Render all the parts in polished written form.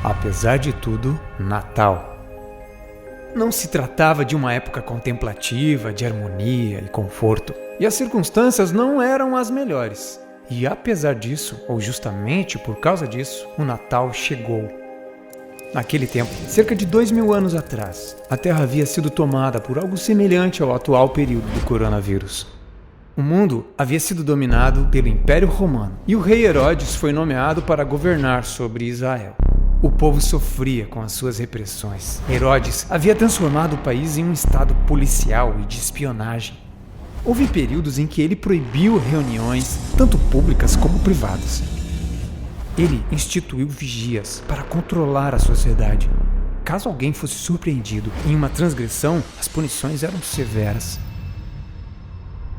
Apesar de tudo, Natal. Não se tratava de uma época contemplativa, de harmonia e conforto, e as circunstâncias não eram as melhores. E apesar disso, ou justamente por causa disso, o Natal chegou. Naquele tempo, cerca de 2000 anos atrás, a Terra havia sido tomada por algo semelhante ao atual período do coronavírus. O mundo havia sido dominado pelo Império Romano e o rei Herodes foi nomeado para governar sobre Israel. O povo sofria com as suas repressões. Herodes havia transformado o país em um estado policial e de espionagem. Houve períodos em que ele proibiu reuniões, tanto públicas como privadas. Ele instituiu vigias para controlar a sociedade. Caso alguém fosse surpreendido em uma transgressão, as punições eram severas.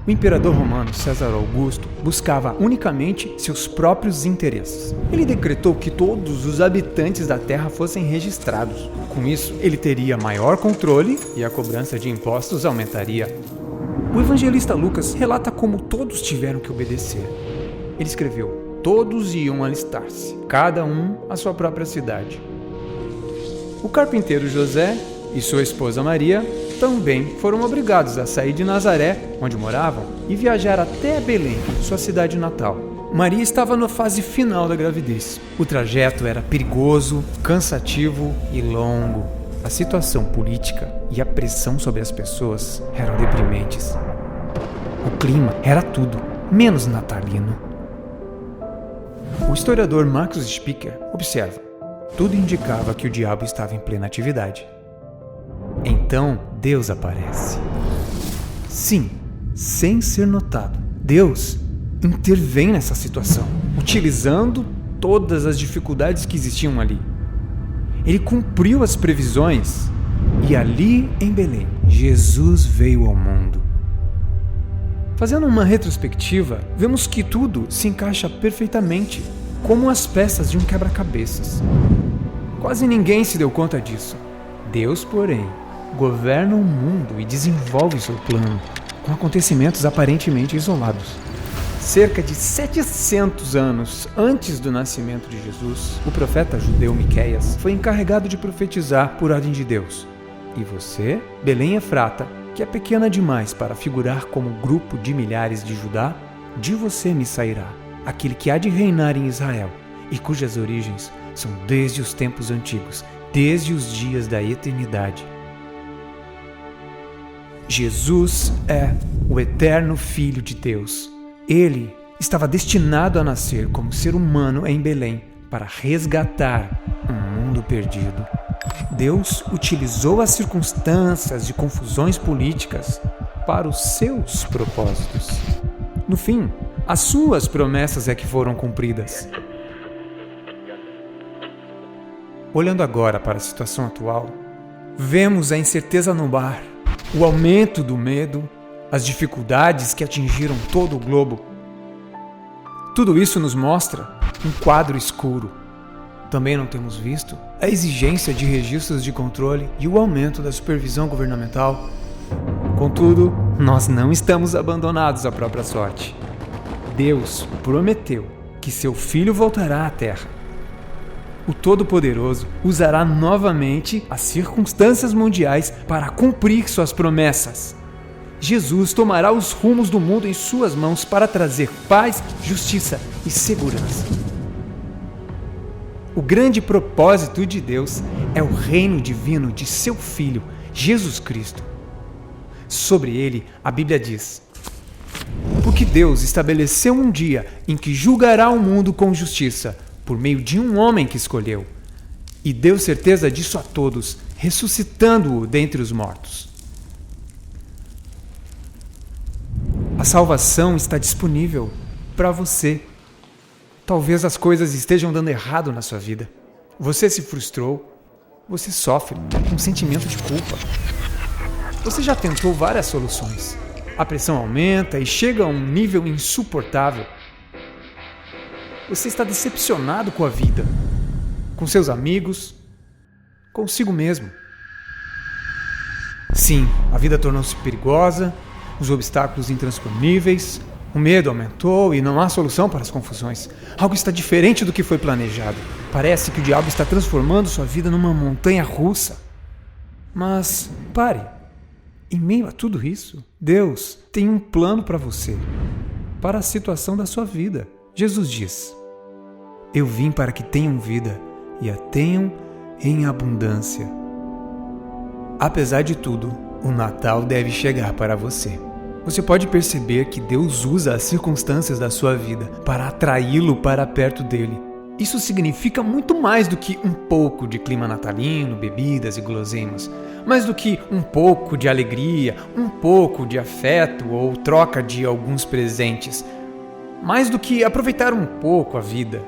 O imperador romano César Augusto buscava unicamente seus próprios interesses. Ele decretou que todos os habitantes da terra fossem registrados. Com isso, ele teria maior controle e a cobrança de impostos aumentaria. O evangelista Lucas relata como todos tiveram que obedecer. Ele escreveu: todos iam alistar-se, cada um à sua própria cidade. O carpinteiro José e sua esposa Maria também foram obrigados a sair de Nazaré, onde moravam, e viajar até Belém, sua cidade natal. Maria estava na fase final da gravidez. O trajeto era perigoso, cansativo e longo. A situação política e a pressão sobre as pessoas eram deprimentes. O clima era tudo, menos natalino. O historiador Marcus Spicker observa: tudo indicava que o diabo estava em plena atividade. Então Deus aparece. Sim, sem ser notado, Deus intervém nessa situação, utilizando todas as dificuldades que existiam ali. Ele cumpriu as previsões e ali em Belém, Jesus veio ao mundo. Fazendo uma retrospectiva, vemos que tudo se encaixa perfeitamente, como as peças de um quebra-cabeças. Quase ninguém se deu conta disso. Deus, porém, governa o mundo e desenvolve seu plano, com acontecimentos aparentemente isolados. Cerca de 700 anos antes do nascimento de Jesus, o profeta judeu Miqueias foi encarregado de profetizar por ordem de Deus. E você, Belém Efrata, que é pequena demais para figurar como grupo de milhares de Judá, de você me sairá aquele que há de reinar em Israel, e cujas origens são desde os tempos antigos, desde os dias da eternidade. Jesus é o eterno Filho de Deus. Ele estava destinado a nascer como ser humano em Belém para resgatar um mundo perdido. Deus utilizou as circunstâncias de confusões políticas para os seus propósitos. No fim, as suas promessas é que foram cumpridas. Olhando agora para a situação atual, vemos a incerteza no ar, o aumento do medo, as dificuldades que atingiram todo o globo. Tudo isso nos mostra um quadro escuro. Também não temos visto a exigência de registros de controle e o aumento da supervisão governamental. Contudo, nós não estamos abandonados à própria sorte. Deus prometeu que seu Filho voltará à Terra. O Todo-Poderoso usará novamente as circunstâncias mundiais para cumprir suas promessas. Jesus tomará os rumos do mundo em suas mãos para trazer paz, justiça e segurança. O grande propósito de Deus é o reino divino de seu Filho, Jesus Cristo. Sobre ele, a Bíblia diz: porque Deus estabeleceu um dia em que julgará o mundo com justiça, por meio de um homem que escolheu, e deu certeza disso a todos, ressuscitando-o dentre os mortos. A salvação está disponível para você. Talvez as coisas estejam dando errado na sua vida. Você se frustrou, você sofre com um sentimento de culpa. Você já tentou várias soluções. A pressão aumenta e chega a um nível insuportável. Você está decepcionado com a vida, com seus amigos, consigo mesmo. Sim, a vida tornou-se perigosa, os obstáculos intransponíveis, O medo aumentou e não há solução para as confusões. Algo está diferente do que foi planejado. Parece que o diabo está transformando sua vida numa montanha russa. Mas pare. Em meio a tudo isso, Deus tem um plano para você, para a situação da sua vida. Jesus diz: eu vim para que tenham vida e a tenham em abundância. Apesar de tudo, o Natal deve chegar para você. Você pode perceber que Deus usa as circunstâncias da sua vida para atraí-lo para perto dele. Isso significa muito mais do que um pouco de clima natalino, bebidas e guloseimas, mais do que um pouco de alegria, um pouco de afeto ou troca de alguns presentes, mais do que aproveitar um pouco a vida.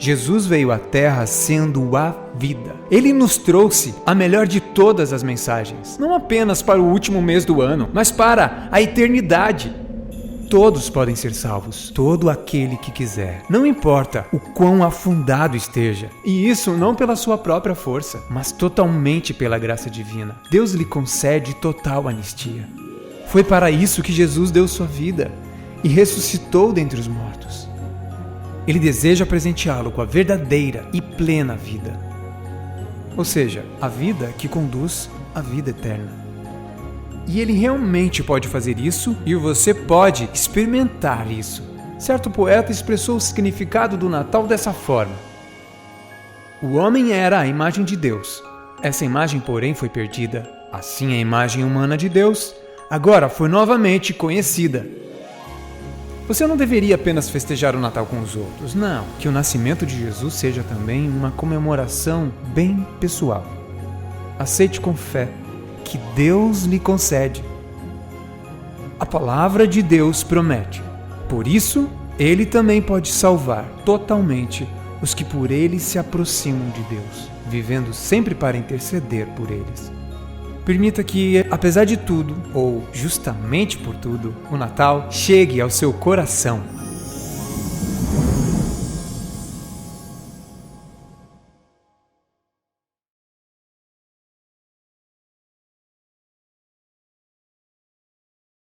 Jesus veio à Terra sendo a vida. Ele nos trouxe a melhor de todas as mensagens, não apenas para o último mês do ano, mas para a eternidade. Todos podem ser salvos, todo aquele que quiser. Não importa o quão afundado esteja. E isso não pela sua própria força, mas totalmente pela graça divina. Deus lhe concede total anistia. Foi para isso que Jesus deu sua vida e ressuscitou dentre os mortos. Ele deseja presenteá-lo com a verdadeira e plena vida. Ou seja, a vida que conduz à vida eterna. E ele realmente pode fazer isso e você pode experimentar isso. Certo poeta expressou o significado do Natal dessa forma: o homem era a imagem de Deus. Essa imagem, porém, foi perdida. Assim, a imagem humana de Deus agora foi novamente conhecida. Você não deveria apenas festejar o Natal com os outros, não. Que o nascimento de Jesus seja também uma comemoração bem pessoal. Aceite com fé que Deus lhe concede. A palavra de Deus promete. Por isso, Ele também pode salvar totalmente os que por Ele se aproximam de Deus, vivendo sempre para interceder por eles. Permita que, apesar de tudo, ou justamente por tudo, o Natal chegue ao seu coração.